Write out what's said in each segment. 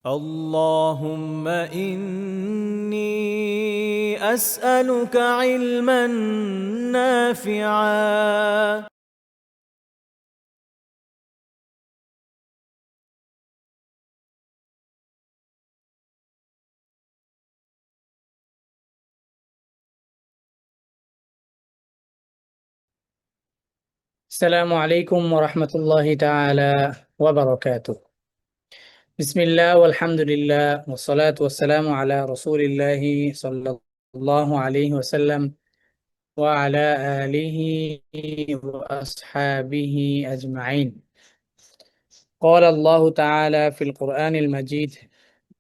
اللهم إني أسألك علما نافعا. السلام عليكم ورحمة الله تعالى وبركاته. بسم الله والحمد لله والصلاة والسلام على رسول الله صلى الله عليه وسلم وعلى آله وأصحابه أجمعين. قال الله تعالى في القرآن المجيد: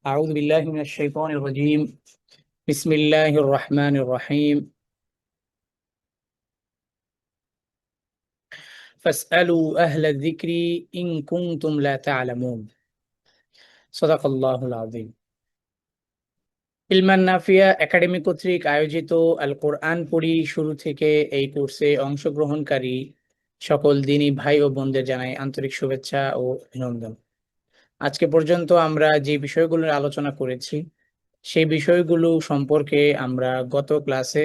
أعوذ بالله من الشيطان الرجيم. بسم الله الرحمن الرحيم. فاسألوا أهل الذكر إن كنتم لا تعلمون. صدق الله العظيم. ইলমান Nafia academy কর্তৃক আয়োজিত আল কোরআন পড়ি শুরু থেকে এই কোর্সে অংশগ্রহণকারী সকল দিনী ভাই ও বোনদের জানাই আন্তরিক শুভেচ্ছা ও অভিনন্দন। আজকে পর্যন্ত আমরা যে বিষয়গুলোর আলোচনা করেছি সেই বিষয়গুলো সম্পর্কে আমরা গত ক্লাসে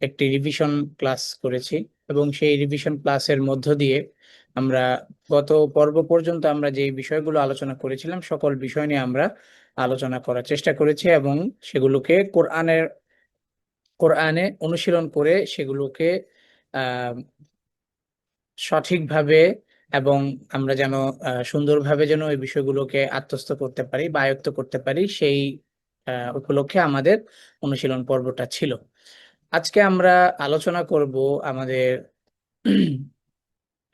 একটি রিভিশন ক্লাস করেছি এবং সেই রিভিশন ক্লাসের মধ্য দিয়ে আমরা গত পর্ব পর্যন্ত আমরা যে বিষয়গুলো আলোচনা করেছিলাম সকল বিষয় নিয়ে আমরা আলোচনা করার চেষ্টা করেছি এবং সেগুলোকে কোরআনে অনুশীলন করে সেগুলোকে আহ সঠিকভাবে এবং আমরা যেন সুন্দরভাবে যেন এই বিষয়গুলোকে আত্মস্থ করতে পারি বা আয়ত্ত করতে পারি সেই উপলক্ষে আমাদের অনুশীলন পর্বটা ছিল। আজকে আমরা আলোচনা করব আমাদের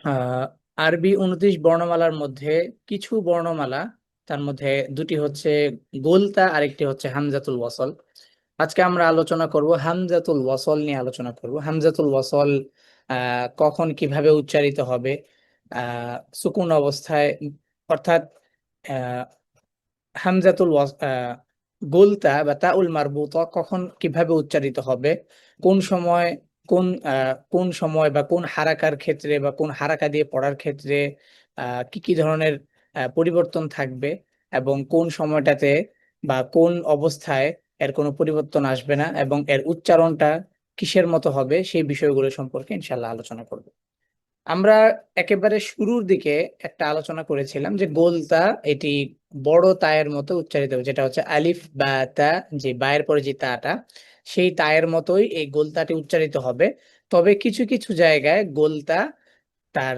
আহ আরবি 29 বর্ণমালার মধ্যে কিছু বর্ণমালা, তার মধ্যে দুটি হচ্ছে গোলতা, আরেকটি হচ্ছে হামজাতুল ওয়াসল। আজকে আমরা আলোচনা করব হামজাতুল ওয়াসল নিয়ে আলোচনা করব। হামজাতুল ওয়াসল কখন কিভাবে উচ্চারিত হবে, সুকুন অবস্থায়, অর্থাৎ আহ, হামজাতুল গোলতা বা তাউল মারবুতা কখন কিভাবে উচ্চারিত হবে, কোন সময়, কোন সময় বা কোন হারাকার ক্ষেত্রে বা কোন হারাকা দিয়ে পড়ার ক্ষেত্রে কি কি ধরনের পরিবর্তন থাকবে এবং কোন সময়টাতে বা কোন অবস্থায় এর কোনো পরিবর্তন আসবে না এবং এর উচ্চারণটা কিসের মতো হবে সেই বিষয়গুলো সম্পর্কে ইনশাল্লাহ আলোচনা করব। আমরা একেবারে শুরুর দিকে একটা আলোচনা করেছিলাম যে গোলতা এটি বড় তায়ের মতো উচ্চারিত হবে, যেটা হচ্ছে আলিফ বা তা, যে বায়ের পরে যে তাটা, সেই তায়ের মতোই এই গোলতাটি উচ্চারিত হবে। তবে কিছু কিছু জায়গায় গোলতা তার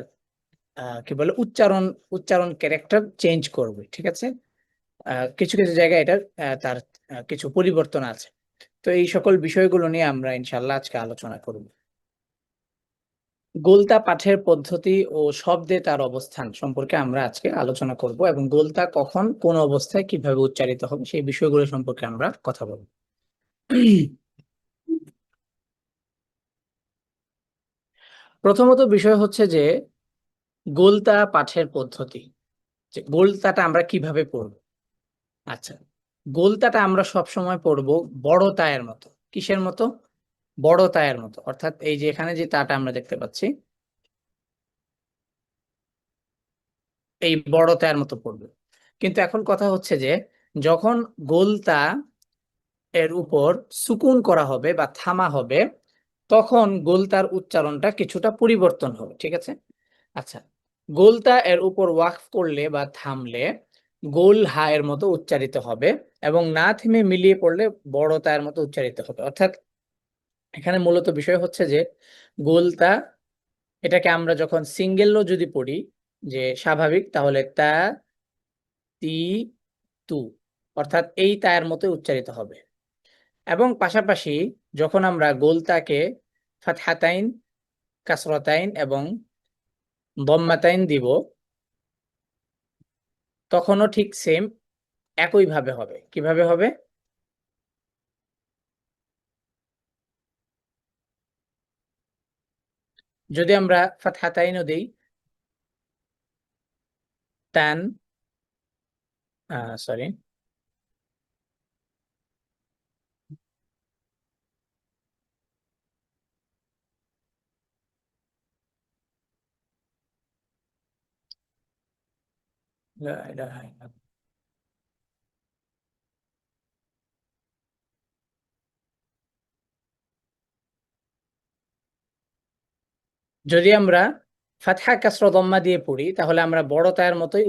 কি বলে উচ্চারণ উচ্চারণ ক্যারেক্টার চেঞ্জ করবে, ঠিক আছে। কিছু কিছু জায়গায় এটার তার কিছু পরিবর্তন আছে। তো এই সকল বিষয়গুলো নিয়ে আমরা ইনশাল্লাহ আজকে আলোচনা করব। গোলতা পাঠের পদ্ধতি ও শব্দে তার অবস্থান সম্পর্কে আমরা আজকে আলোচনা করব এবং গোলতা কখন কোন অবস্থায় কিভাবে উচ্চারিত হবে সেই বিষয়গুলো সম্পর্কে আমরা কথা বলব। প্রথমত বিষয় হচ্ছে যে গোলতা পাঠের পদ্ধতি, যে গোলতাটা আমরা কিভাবে পড়ব। আচ্ছা, গোলতাটা আমরা সব সময় পড়ব বড় তায়ের মতো। কিসের মতো? বড় তায়ের মতো, অর্থাৎ এই যে এখানে যে তাটা আমরা দেখতে পাচ্ছি এই বড় তায়ের মতো পড়বে। কিন্তু এখন কথা হচ্ছে যে যখন গোলতা এর উপর সুকুন করা হবে বা থামা হবে তখন গোলতার উচ্চারণটা কিছুটা পরিবর্তন হবে, ঠিক আছে। আচ্ছা, গোলতা এর উপর ওয়াকফ করলে বা থামলে গোল হা এর মতো উচ্চারিত হবে এবং না থেমে মিলিয়ে পড়লে বড় তা এর মতো উচ্চারিত হবে। অর্থাৎ এখানে মূলত বিষয় হচ্ছে যে গোলতা, এটাকে আমরা যখন সিঙ্গেলও যদি পড়ি যে স্বাভাবিক, তাহলে তা, তি, তু, অর্থাৎ এই তায়ের মতো উচ্চারিত হবে। এবং পাশাপাশি যখন আমরা গোলতাকে ফাতহাতাইন, কাসরাতাইন এবং দম্মাতাইন দিব তখনও ঠিক সেম একই ভাবে হবে। কিভাবে হবে? যদি আমরা ফাতহাতাইনও দেই, তান, সরি, যদি আমরা ফাতহা কাসরা দম্মা দিয়ে পড়ি তাহলে আমরা বড় তায়ের মতোই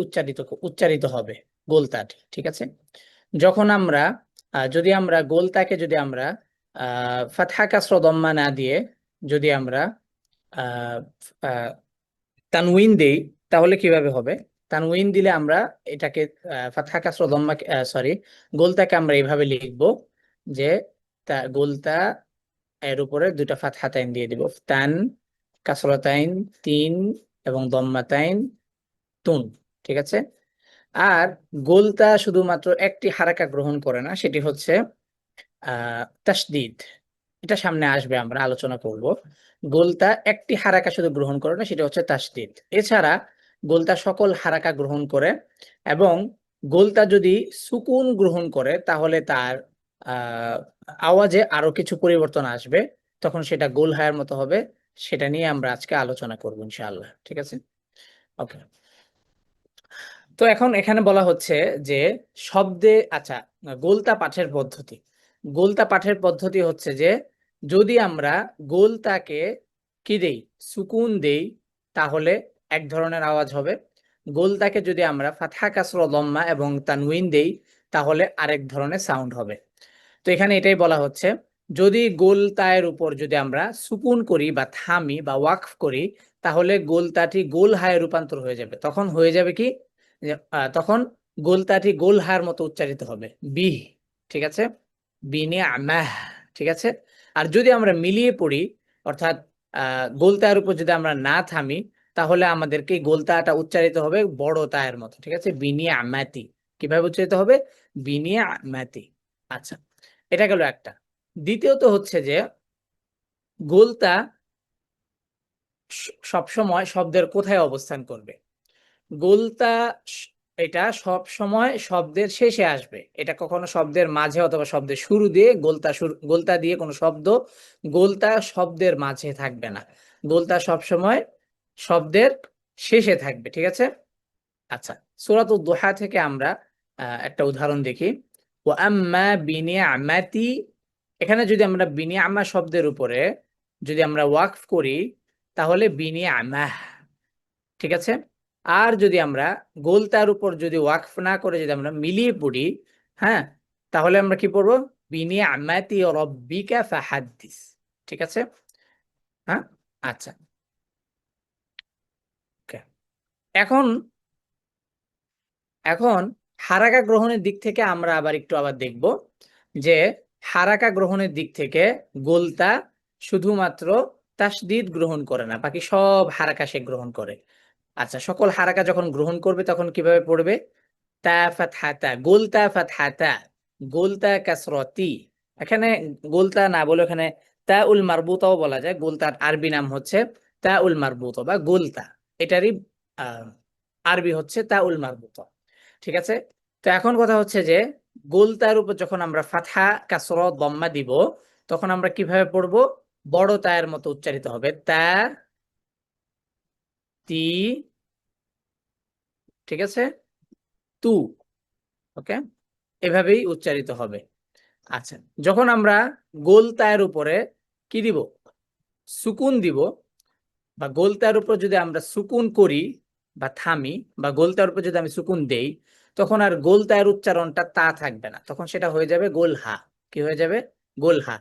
উচ্চারিত হবে গোলতাটি, ঠিক আছে। যখন আমরা যদি আমরা গোলতাকে যদি আমরা ফাতহা কাসরা দম্মা না দিয়ে যদি আমরা আহ আহ, তানউইন দেই তাহলে কিভাবে হবে? তানউইন দিলে আমরা এটাকে ফাতহা কাসরা দম্মা সরি গোলতাকে আমরা এইভাবে লিখবো যে গোলতা এর উপরে দুটা ফাতহাতাইন দিয়ে দিব, তান কাসরাতাইন তিন এবং দম্মাতাইন তুন, ঠিক আছে। আর গোলতা শুধুমাত্র একটি হারাকা গ্রহণ করে না, সেটি হচ্ছে তাসদিদ। এটা সামনে আসবে, আমরা আলোচনা করব। গোলতা একটি হারাকা শুধু গ্রহণ করে না, সেটা হচ্ছে তাসদিদ। এছাড়া গোলতা সকল হারাকা গ্রহণ করে এবং গোলতা যদি সুকুন গ্রহণ করে তাহলে তার আহ আওয়াজে আরো কিছু পরিবর্তন আসবে, তখন সেটা গোল হায়ার মতো হবে। সেটা নিয়ে আমরা আজকে আলোচনা করবো ইনশাআল্লাহ, ঠিক আছে। ওকে, তো এখন এখানে বলা হচ্ছে যে শব্দে, আচ্ছা, গোলতা পাঠের পদ্ধতি। গোলতা পাঠের পদ্ধতি হচ্ছে যে যদি আমরা গোলতাকে কি দেই, সুকুন দেই, তাহলে এক ধরনের আওয়াজ হবে। গোলতাকে যদি আমরা ফাতহা কাসরা দম্মা এবং তানউইন দেই তাহলে আরেক ধরনের সাউন্ড হবে। তো এখানে এটাই বলা হচ্ছে, যদি গোলতায়ের উপর যদি আমরা সুকুন করি বা থামি বা ওয়াকফ করি তাহলে গোলতাটি গোল হায়ে রূপান্তর হয়ে যাবে। তখন হয়ে যাবে কি, তখন গোলতাটি গোল হার মতো উচ্চারিত হবে, বিহ, ঠিক আছে, বিনে আমাহ, ঠিক আছে। আর যদি আমরা মিলিয়ে পড়ি, অর্থাৎ গোলতার উপর যদি আমরা না থামি তাহলে আমাদেরকে গোলতাটা উচ্চারিত হবে বড় তায়ের মতো, ঠিক আছে, বিনিয়া আমাতি। কিভাবে উচ্চারিত হবে? বিনিয়া আমাতি। আচ্ছা, এটা গেল একটা। দ্বিতীয়ত হচ্ছে যে গোলতা সবসময় শব্দের কোথায় অবস্থান করবে? গোলতা এটা সব সময় শব্দের শেষে আসবে। এটা কখনো শব্দের মাঝে অথবা শব্দের শুরু দিয়ে গোলতা দিয়ে কোনো শব্দ গোলতা শব্দের মাঝে থাকবে না। গোলতা সব সময় শব্দের শেষে থাকবে, ঠিক আছে। আচ্ছা, সূরাতুদ দুহা থেকে আমরা একটা উদাহরণ দেখি। ওয়া আম্মা বিনিআমাতি, এখানে যদি আমরা বিনিআমা শব্দের উপরে যদি আমরা ওয়াকফ করি তাহলে বিনিআমাহ, ঠিক আছে। আর যদি আমরা গোলতার উপর যদি ওয়াকফ না করে যদি আমরা মিলিয়ে পড়ি, হ্যাঁ, তাহলে আমরা কি পড়বো? বিনিআমাতি রাব্বিকা ফাহাদ্দিস, ঠিক আছে। হ্যাঁ, আচ্ছা, ওকে। এখন এখন হারাকা গ্রহণের দিক থেকে আমরা আবার দেখব যে হারাকা গ্রহণের দিক থেকে গোলতা শুধুমাত্র তাসদিদ গ্রহণ করে না, বাকি সব হারাকা সে গ্রহণ করে। আচ্ছা, সকল হারাকা যখন গ্রহণ করবে তখন কিভাবে পড়বে? তা ফাতহাতা, গোলতা ফাতহাতা, গোলতা কাসরতি। এখানে গোলতা না বলে এখানে তা উল মারবুতাও বলা যায়। গোলতার আরবি নাম হচ্ছে তা উল মারবুত বা গোলতা, এটারই আহ আরবি হচ্ছে তা উল মারবুত, ঠিক আছে। তো এখন কথা হচ্ছে যে গোলতার উপর যখন আমরা ফাতহা কাসরা দম্মা দিব তখন আমরা কিভাবে পড়বো? বড় তায়ের মতো উচ্চারিত হবে, তা তি, ঠিক আছে, তু, ওকে, এভাবেই উচ্চারিত হবে। আচ্ছা, যখন আমরা গোলতায়ের উপরে কি দিব, সুকুন দিব, বা গোলতার উপর যদি আমরা সুকুন করি বা থামি, বা গোলতার উপর যদি আমি সুকুন দেই, তখন আর গোলতায়ের উচ্চারণটা তা থাকবে না, তখন সেটা হয়ে যাবে গোলহা। কি হয়ে যাবে? গোলহা।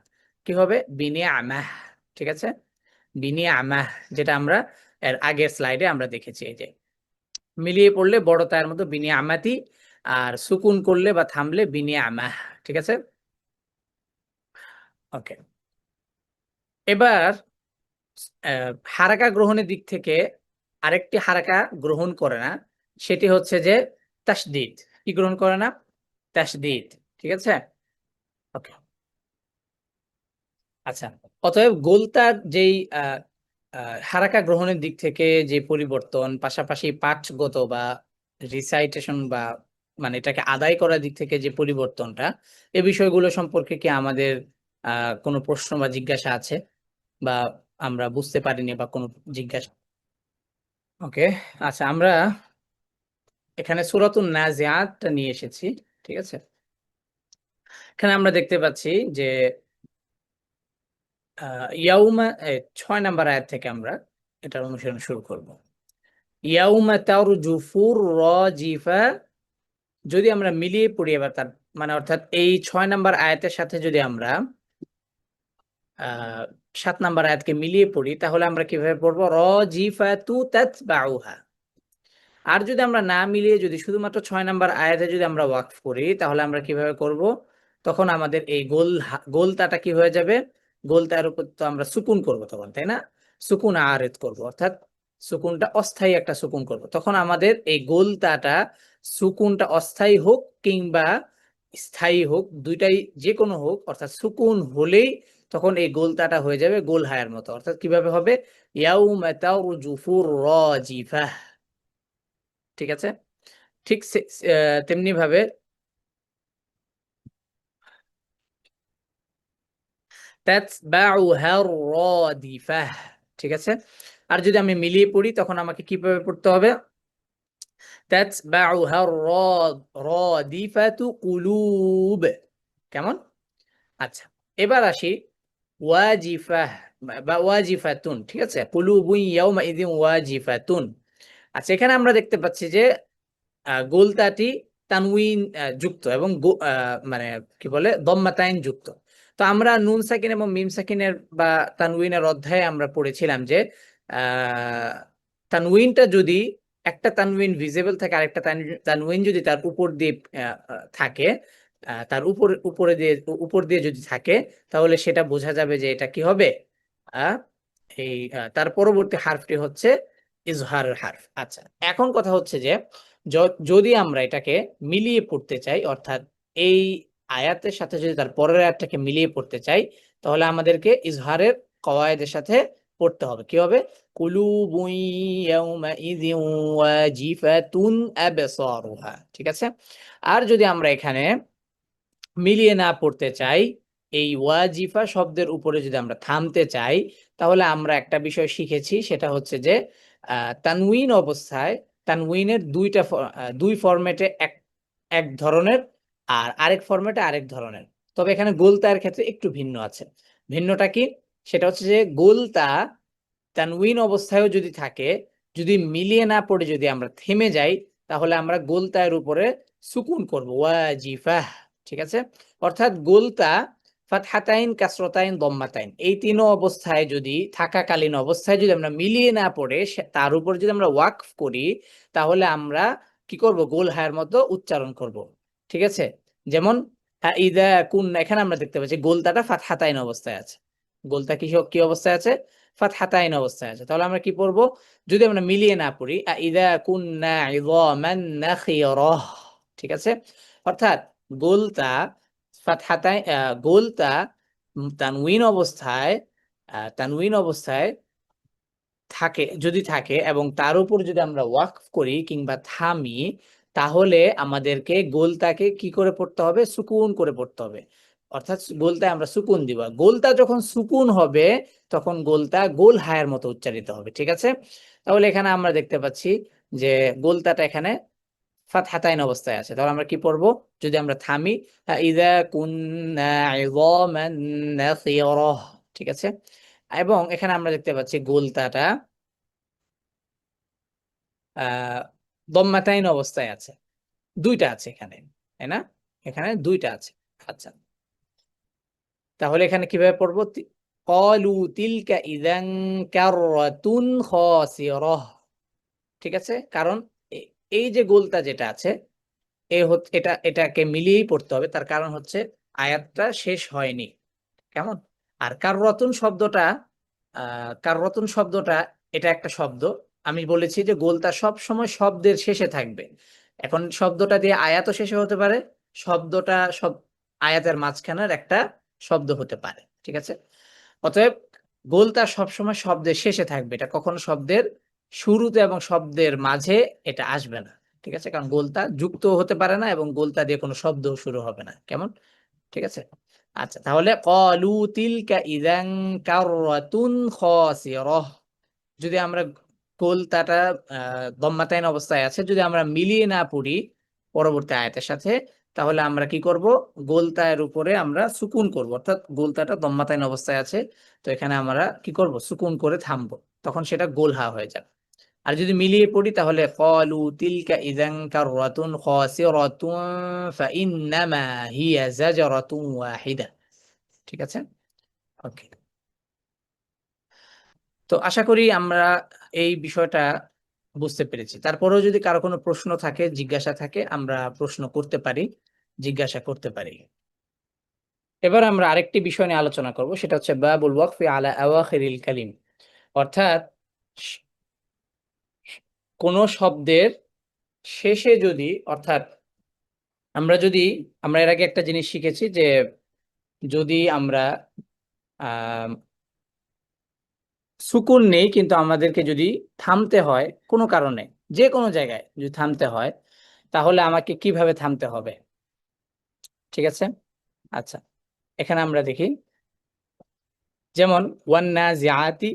কি হবে? বিনে আমাহ, ঠিক আছে, বিনে আমাহ, যেটা আমরা এর আগের স্লাইডে আমরা দেখেছি। এই যে মিলিয়ে পড়লে বড় তায়ের মতো বিনে আমাতি, আর সুকুন করলে বা থামলে বিনে আমাহ, ঠিক আছে। ওকে, এবার হারাকা গ্রহণের দিক থেকে আরেকটি হারাকা গ্রহণ করে না, সেটি হচ্ছে যে তাসদিদ। কি গ্রহণ করে না? তাসদিদ, ঠিক আছে। ওকে, আচ্ছা, অতএব গোলতার যেই হারাকা গ্রহণের দিক থেকে যে পরিবর্তন, পাশাপাশি পাঠগত বা রিসাইটেশন বা মানে এটাকে আদায় করার দিক থেকে যে পরিবর্তনটা, এই বিষয়গুলো সম্পর্কে কি আমাদের কোনো প্রশ্ন বা জিজ্ঞাসা আছে, বা আমরা বুঝতে পারিনি বা কোনো জিজ্ঞাসা? ওকে, আচ্ছা, আমরা এখানে সূরাতুন নাজিআতটা নিয়ে এসেছি, ঠিক আছে। এখানে আমরা দেখতে পাচ্ছি যে ইয়াউমা 6 নাম্বার আয়াত থেকে আমরা এটার অনুসরণ শুরু করব। ইয়াউমা তারজুফুর রাজিফা, যদি আমরা মিলিয়ে পড়ি এবার তার মানে, অর্থাৎ এই 6 নম্বর আয়াতের সাথে যদি আমরা 7 নম্বর আয়াতকে মিলিয়ে পড়ি, তাহলে আমরা কিভাবে পড়বো? রাজিফাতু তাতবাউহা। আর যদি আমরা না মিলিয়ে যদি শুধুমাত্র 6 নম্বর আয়াতে যদি আমরা ওয়াকফ করি, তাহলে আমরা কিভাবে করব? তখন আমাদের এই গোলতাটা কি হয়ে যাবে? গোলতার উপর তো আমরা সুকুন করব তখন, তাই না? সুকুন আরেদ করব, অর্থাৎ সুকুনটা অস্থায়ী একটা সুকুন করব। তখন আমাদের এই গোলতাটা, সুকুনটা অস্থায়ী হোক কিংবা স্থায়ী হোক, দুইটাই যে কোনো হোক, অর্থাৎ সুকুন হলেই তখন এই গোলতাটা হয়ে যাবে গোল হায়ার মতো। অর্থাৎ কিভাবে হবে? ইয়াউমা তারজুফুর রাজিফা। ঠিক আছে? ঠিক তেমনি ভাবে তাতবাউহা রাদিফাহ। ঠিক আছে? আর যদি আমি মিলিয়ে পড়ি, তখন আমাকে কিভাবে পড়তে হবে? তাতবাউহা রাদিফাতু কুলুব। কেমন? আচ্ছা, এবার আসি ওয়াজিফাহ বা ওয়াজিফাতুন। ঠিক আছে? কুলুবুন ইয়াউমা ইযিন ওয়াজিফাতুন। আচ্ছা, এখানে আমরা দেখতে পাচ্ছি যে গোলতাটি তানউইন যুক্ত এবং মানে কি বলে, দম্মাতাইন যুক্ত। তো আমরা নুন সাকিন এবং মিম সাকিনের বা তানউইনের অধ্যায়ে আমরা পড়েছিলাম যে তানউইনটা যদি একটা তানউইন ভিজিবল থাকে, আরেকটা তানউইন যদি তার উপর দিয়ে থাকে, তার উপর দিয়ে যদি থাকে, তাহলে সেটা বোঝা যাবে যে এটা কি হবে? আহ, এই তার পরবর্তী হারফটি হচ্ছে ইজহারের হারফ। আচ্ছা, এখন কথা হচ্ছে যে যদি আমরা এটাকে মিলিয়ে পড়তে চাই, অর্থাৎ এই আয়াতের সাথে যদি তার পরের আয়াতটাকে মিলিয়ে পড়তে চাই, তাহলে আমাদেরকে ইজহারের কওয়ায়েদের সাথে পড়তে হবে। কি হবে? কুলুবুন ইয়াউমাইযিন ওয়াজিফাতুন আবসারুহা। ঠিক আছে? আর যদি আমরা এখানে মিলিয়ে না পড়তে চাই, এই ওয়াজিফা শব্দের উপরে যদি আমরা থামতে চাই, তাহলে আমরা একটা বিষয় শিখেছি, সেটা হচ্ছে যে তানউইন অবস্থায় তানউইনের দুই ফরম্যাটে এক এক ধরনের, আর আরেক ফরম্যাটে আরেক ধরনের। তবে এখানে গোলতার ক্ষেত্রে একটু ভিন্ন আছে। ভিন্নটা কি? সেটা হচ্ছে যে গোলতা তানউইন অবস্থায়ও যদি থাকে, যদি মিলিয়ে না পড়ে যদি আমরা থেমে যাই, তাহলে আমরা গোলতার উপরে সুকুন করব, ওয়াজিফাহ। ঠিক আছে? অর্থাৎ গোলতা ফাতহাতাইন, কাসরাতাইন, দম্মাতাইন, এই তিন অবস্থায় যদি থাকাকালীন অবস্থায় যদি আমরা মিলিয়ে না পড়ে তার উপর যদি আমরা ওয়াকফ করি, তাহলে আমরা কি করব? গোল হায়ার মতো উচ্চারণ করব। ঠিক আছে? যেমন ইদা কুন্না, এখানে আমরা দেখতে পাচ্ছি গোলতাটা ফাতহাতাইন অবস্থায় আছে। গোলতা কি অবস্থায় আছে? ফাতহাতাইন অবস্থায় আছে। তাহলে আমরা কি পড়ব? যদি আমরা মিলিয়ে না পড়ি, ইদা কুন্না ইযামান নাখিরাহ। ঠিক আছে? অর্থাৎ গোলতা গোলতা তানউইন অবস্থায় যদি থাকে এবং তার উপর যদি আমরা ওয়াকফ করি কিংবা থামি, তাহলে আমাদেরকে গোলতাকে কি করে পড়তে হবে? সুকুন করে পড়তে হবে। অর্থাৎ গোলতায় আমরা সুকুন দিব। গোলতা যখন সুকুন হবে, তখন গোলতা গোল হায়ের মতো উচ্চারিত হবে। ঠিক আছে? তাহলে এখানে আমরা দেখতে পাচ্ছি যে গোলতাটা এখানে ফাতহাতাইন অবস্থায় আছে। তাহলে আমরা কি পড়বো? যদি আমরা থামি, ইযা কুন্না ইযামান নাখিরাহ। ঠিক আছে? এবং এখানে আমরা দেখতে পাচ্ছি গোলতাটা দম্মাতাইন অবস্থায় আছে। দুইটা আছে এখানে, তাই না? এখানে দুইটা আছে। আচ্ছা, তাহলে এখানে কিভাবে পড়বো? ক্বালু তিলকা ইযান কাররাতুন খাসিরাহ। ঠিক আছে? কারণ এই যে গোলতা যেটা আছে, এটাকে মিলিয়েই পড়তে হবে। তার কারণ হচ্ছে আয়াতটা শেষ হয়নি। কেমন? আর কাররতুন শব্দটা এটা একটা শব্দ। আমি বলেছি যে গোলতা সব সময় শব্দের শেষে থাকবে। এখন শব্দটা দিয়ে আয়াতও শেষে হতে পারে, শব্দটা সব আয়াতের মাঝখানের একটা শব্দ হতে পারে। ঠিক আছে? অতএব গোলতা সবসময় শব্দের শেষে থাকবে, এটা কখনো শব্দের শুরুতে এবং শব্দের মাঝে এটা আসবে না। ঠিক আছে? কারণ গোলতা যুক্ত হতে পারে না এবং গোলতা দিয়ে কোনো শব্দ শুরু হবে না। কেমন? ঠিক আছে? আচ্ছা, তাহলে ক্বালু তিলকা ইযান কাররাতুন খাসিরাহ। যদি আমরা গোলতাটা দম্মাতাইন অবস্থায় আছে, যদি আমরা মিলিয়ে না পড়ি পরবর্তী আয়াতের সাথে, তাহলে আমরা কি করব? গোলতায়ের উপরে আমরা সুকুন করব। অর্থাৎ গোলতাটা দম্মাতাইন অবস্থায় আছে, তো এখানে আমরা কি করব? সুকুন করে থামবো। তখন সেটা গোল হা হয়ে যাবে। আর যদি মিলিয়ে পড়ি তাহলে ক্বালু তিলকা ইযান কাররাতুন খাসিরাতুন ফাইন্নামা হিয়া যাজরাতুন ওয়াহিদা। ঠিক আছে, ওকে। তো আশা করি আমরা এই বিষয়টা বুঝতে পেরেছি। তারপরেও যদি কারো কোনো প্রশ্ন থাকে, জিজ্ঞাসা থাকে, আমরা প্রশ্ন করতে পারি, জিজ্ঞাসা করতে পারি। এবার আমরা আরেকটি বিষয় নিয়ে আলোচনা করব, সেটা হচ্ছে বাবুল ওয়াকফি আলা আওয়াখিরিল কালিম। অর্থাৎ স- কোন শব্দের শেষে যদি, অর্থাৎ আমরা এর আগে একটা জিনিস শিখেছি যে যদি আমরা আহ সুকুন নেই কিন্তু আমাদেরকে যদি থামতে হয় কোনো কারণে, যে কোনো জায়গায় যদি থামতে হয়, তাহলে আমাকে কিভাবে থামতে হবে। ঠিক আছে, আচ্ছা, এখানে আমরা দেখি যেমন ওয়ান্নাজিআতি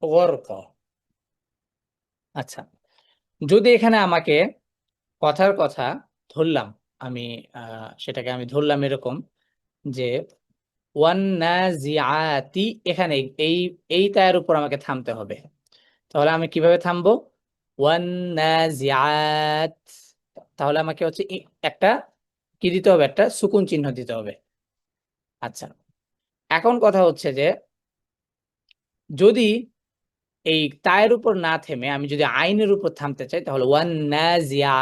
গরকা। আচ্ছা, যদি এখানে আমাকে কথার কথা ধরলাম, আমি সেটাকে আমি ধরলাম এরকম যে ওয়ান্নাজিআতি, এখানে এই এই তায়ের উপর আমাকে থামতে হবে। তাহলে আমি কিভাবে থামবো? ওয়ান্নাজিআত, তাহলে আমাকে হচ্ছে একটা কি দিতে হবে, একটা সুকুন চিহ্ন দিতে হবে। আচ্ছা, এখন কথা হচ্ছে যে যদি এই তায়ের উপর না থেমে আমি যদি আইনের উপর থামতে চাই তাহলে ওয়ান্নাজিআ।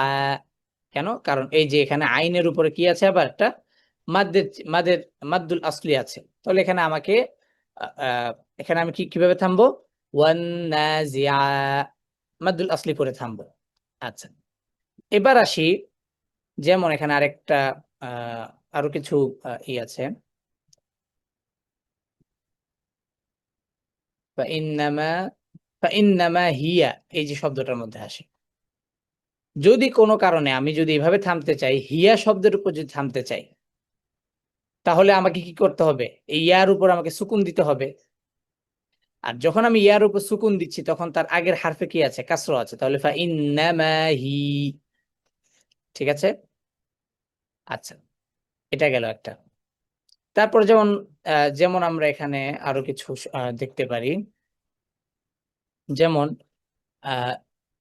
কেন? কারণ এই যে এখানে আইনের উপরে কি আছে, আবার একটা মাদ্দের মাদের মাদ্দুল আসলি আছে। তাহলে এখানে আমাকে এখানে আমি কিভাবে থামবো? ওয়ান্নাজিআ, মাদ্দুল আসলি করে থামবো। আচ্ছা, এবার আসি, যেমন এখানে আরেকটা আহ আরো কিছু ই আছে, ফাইন্নামা ফাইন্নামা হিয়া, এই যে শব্দটার মধ্যে আসে, যদি কোনো কারণে আমি যদি এভাবে থামতে চাই, হিয়া শব্দের উপর যদি থামতে চাই, তাহলে আমাকে কি করতে হবে? এই ইয়ার উপর আমাকে সুকুন দিতে হবে। আর যখন আমি ইয়ার উপর সুকুন দিচ্ছি তখন তার আগের হারফে কি আছে? কাসরা আছে। তাহলে ফাইন্নামা হি। ঠিক আছে, আচ্ছা, এটা গেল একটা। তারপর যেমন যেমন আমরা এখানে আরো কিছু দেখতে পারি, যেমন আহ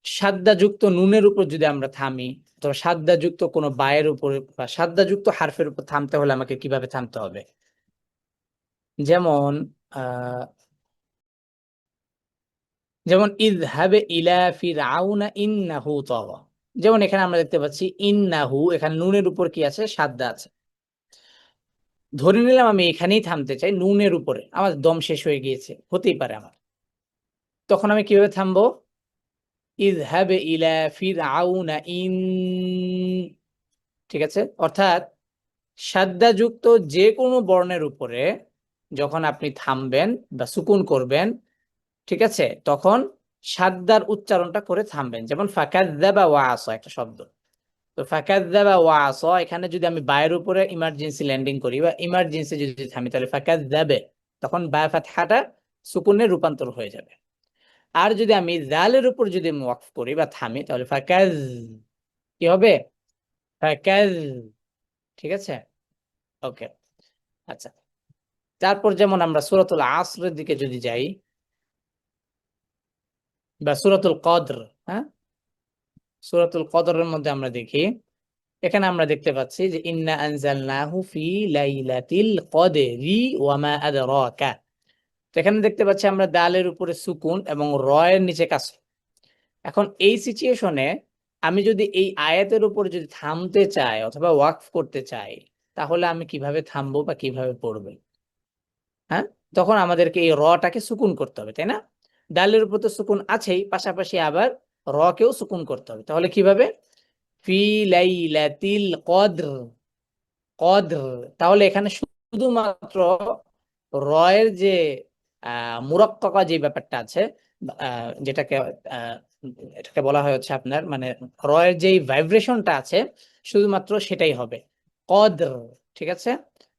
সাদ্দাযুক্ত নুনের উপর যদি আমরা থামি, অথবা সাদ্দাযুক্ত কোনো বায়ের উপর বা সাদ্দাযুক্ত হারফের উপর থামতে হলে আমাকে কিভাবে থামতে হবে? যেমন আহ যেমন ইযহাবে ইলা ফিরআউনা ইন্নাহু তাগা। যেমন এখানে আমরা দেখতে পাচ্ছি ইন্নাহু, এখানে নুনের উপর কি আছে? সাদ্দা আছে। ধরে নিলাম আমি এখানেই থামতে চাই, নুনের উপরে আমার দম শেষ হয়ে গিয়েছে, হতেই পারে আমার, তখন আমি কিভাবে থামবো? ইযহাবে ইলা ফিরআউনা ইন। ঠিক আছে, অর্থাৎ সাদ্দাযুক্ত যে কোনো বর্ণের উপরে যখন আপনি থামবেন বা সুকুন করবেন, ঠিক আছে, তখন সাদ্দার উচ্চারণটা করে থামবেন। যেমন ফাকাযযাবা ওয়া আসা একটা শব্দ, তো ফাকাযযাবা ওয়া আসা, এখানে যদি আমি বায়ের উপরে ইমার্জেন্সি ল্যান্ডিং করি বা ইমার্জেন্সি যদি থামি তাহলে ফাকাযযাবে, তখন বা ফাতহাটা সুকুনে রূপান্তর হয়ে যাবে। আর যদি আমি জালের উপর যদি ওয়াকফ করি বা থামি তাহলে ফাকায, কি হবে? ফাকায। ঠিক আছে, ওকে, আচ্ছা। তারপর যেমন আমরা সূরাতুল আসরের দিকে যদি যাই বা সূরাতুল কদর, হ্যাঁ, সূরাতুল কদরের মধ্যে আমরা দেখি, এখানে আমরা দেখতে পাচ্ছি যে ইন্না আনজালনাহু ফি লাইলাতিল কদরি ওয়া মা আদরাকা। তো এখানে দেখতে পাচ্ছি আমরা দালের উপরে সুকুন এবং র এর নিচে কাসর। এখন এই সিচুয়েশনে আমি যদি এই আয়াতের উপর যদি থামতে চাই অথবা ওয়াকফ করতে চাই, তাহলে আমি কিভাবে থামবো বা কিভাবে পড়বো? হ্যাঁ, তখন আমাদেরকে এই রটাকে সুকুন করতে হবে, তাই না? ডালের উপর তো সুকুন আছেই, পাশাপাশি আবার র কেও সুকুন করতে হবে। তাহলে কিভাবে? ফি লাইলাতিল কদর, কদর, তাহলে এখানে শুধুমাত্র র এর যে মুরাক্কাকা যে ব্যাপারটা আছে, যেটাকে আহ, এটাকে বলা হয় হচ্ছে আপনার মানে র এর যেই ভাইব্রেশনটা আছে শুধুমাত্র সেটাই হবে, কদর। ঠিক আছে,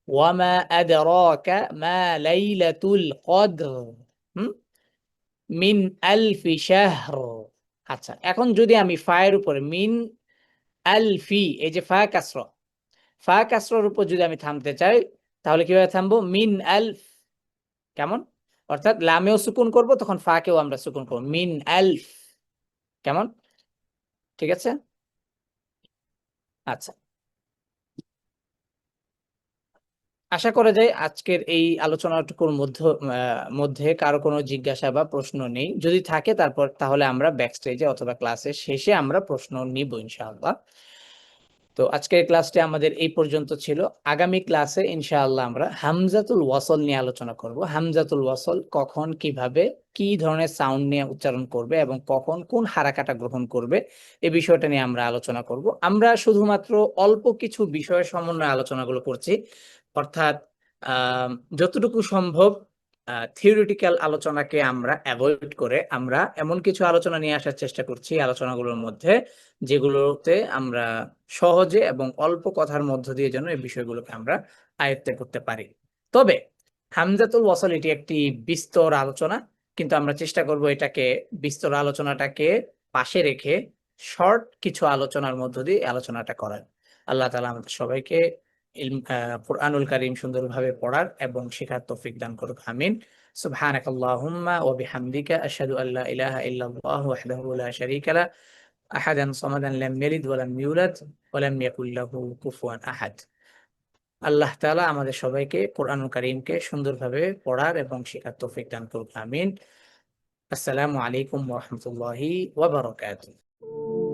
ওয়ামা আদরাকা মা লাইলাতুল কদর, হুম, মিন আলফি শাহর। আচ্ছা, এখন যদি আমি ফায়ের উপরে মিন আলফি, এই যে ফা কাসরা, ফা কাসরার উপর যদি আমি থামতে চাই তাহলে কিভাবে থামবো? মিন আলফ, কেমন? অর্থাৎ লামেও সুকুন করব, তখন ফাকেও আমরা সুকুন করব, মিন আলফ। কেমন? ঠিক আছে, আচ্ছা। আশা করা যায় আজকের এই আলোচনাটুকুর মধ্যে কারো কোনো জিজ্ঞাসা বা প্রশ্ন নেই। যদি থাকে তাহলে আমরা ব্যাক স্টেজে অথবা ক্লাসের শেষে আমরা প্রশ্ন নিব ইনশাআল্লাহ। তো আজকের ক্লাসটি আমাদের এই পর্যন্ত ছিল। আগামী ক্লাসে ইনশাআল্লাহ আমরা হামজাতুল ওয়াসল নিয়ে আলোচনা করব। হামজাতুল ওয়াসল কখন, কিভাবে, কি ধরনের সাউন্ড নিয়ে উচ্চারণ করবে এবং কখন কোন হারাকাটা গ্রহণ করবে, এই বিষয়টা নিয়ে আমরা আলোচনা করব। আমরা শুধুমাত্র অল্প কিছু বিষয়ের সমন্বয়ে আলোচনাগুলো করছি, অর্থাৎ আহ যতটুকু সম্ভব থিওরিটিক্যাল আলোচনাকে আমরা অ্যাভয়েড করে আমরা এমন কিছু আলোচনা নিয়ে আসার চেষ্টা করছি আলোচনাগুলোর মধ্যে, যেগুলোতে আমরা সহজে এবং অল্প কথার মধ্য দিয়ে যেন এই বিষয়গুলোকে আমরা আয়ত্তে করতে পারি। তবে হামজাতুল ওয়াসল এটি একটি বিস্তর আলোচনা, কিন্তু আমরা চেষ্টা করব এটাকে, বিস্তর আলোচনাটাকে পাশে রেখে শর্ট কিছু আলোচনার মধ্য দিয়ে আলোচনাটা করার। আল্লাহ তাআলা আমাদের সবাইকে কুরআনুল কারীম সুন্দরভাবে পড়ার এবং শেখার তৌফিক দান করুক, আমিন। সুবহানাকাল্লাহুম্মা ওয়া বিহামদিকা আশহাদু আল্লা ইলাহা ইল্লাল্লাহু ওয়াহদাহু লা শারীকা লা আহাদান সামাদান লাম ইয়ালিদ ওয়া লাম ইউলাদ ওয়া লাম ইয়াকুল লাহু কুফুয়ান আহাদ। আল্লাহ তাআলা আমাদের সবাইকে কোরআনুল কারীমকে সুন্দরভাবে পড়ার এবং শেখার তৌফিক দান করুক, আমিন। আসসালামু আলাইকুম ওয়া রাহমাতুল্লাহি ওয়া বারাকাতুহু।